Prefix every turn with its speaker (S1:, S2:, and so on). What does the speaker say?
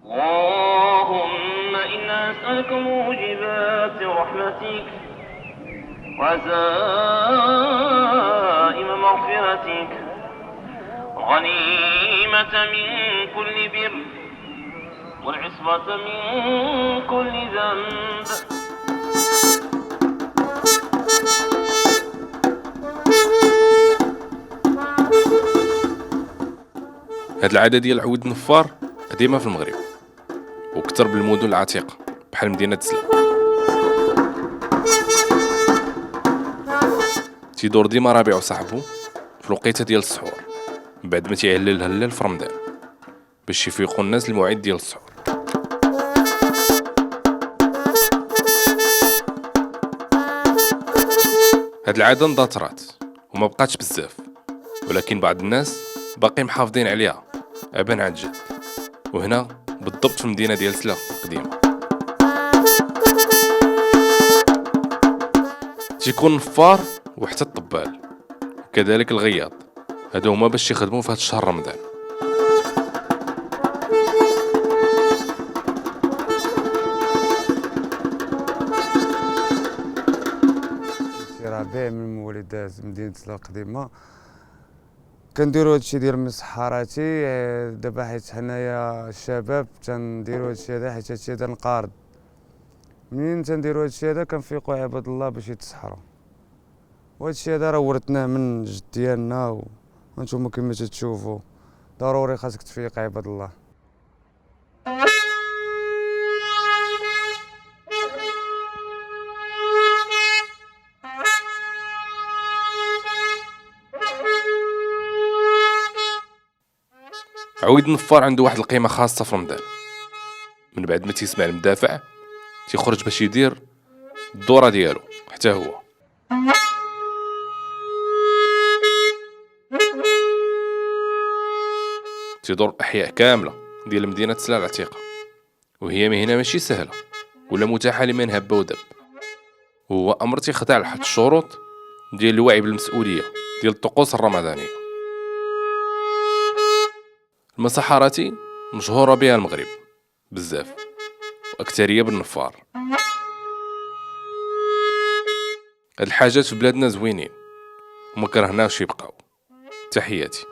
S1: اللهم إنا نسألك موجبات رحمتك وعزائم مغفرتك غنيمة من كل بر والعصمة من كل ذنب.
S2: هاد العادة ديال عويد النفار قديمة في المغرب وكتر بالمدن العتيقة بحال مدينة سلا. تيدور ديما ربيع وصاحبو في الوقيته ديال السحور من بعد ما تيهلل الهلال في رمضان باش يفيقوا الناس الموعد ديال السحور. هاد العادة اندثرت وما بقاتش بزاف، ولكن بعض الناس باقي محافظين عليها ابان عن جد، وهنا بالضبط في المدينة ديال سلا القديمة. تيكون النفار وحتى الطبال وكذلك الغياض، هادو هما باش يخدموا في هاد الشهر رمضان.
S3: ربيع من وليدات مدينة سلا القديمة. كنديرو هادشي ديال مسحراتي دابا، حيت حنايا الشباب تنديرو هادشي هذا حيت هادشي هذا نقارض. منين تنديرو هادشي هذا كنفيقو عباد الله باش يتسحروا، وهادشي هذا راه ورثناه من جد ديالنا، وانتم كما تتشوفوا ضروري خاصك تفيق عباد الله.
S2: عويد النفار عنده واحد القيمة خاصة في رمضان. من بعد ما تيسمع المدافع تيخرج باش يدير الدورة ديالو حتى هو. تيدور الأحياء كاملة ديال مدينة سلا العتيقة، وهي مهنة ماشي سهلة ولا متاحة لمن هب ودب، وهو أمر تيخضع لحد الشروط ديال الوعي بالمسؤولية ديال الطقوس الرمضانية. المسحراتي مشهورة بها المغرب بزاف وأكثرية بالنفار. هاد الحاجات في بلادنا زوينين وما كرهناش يبقاو. تحياتي.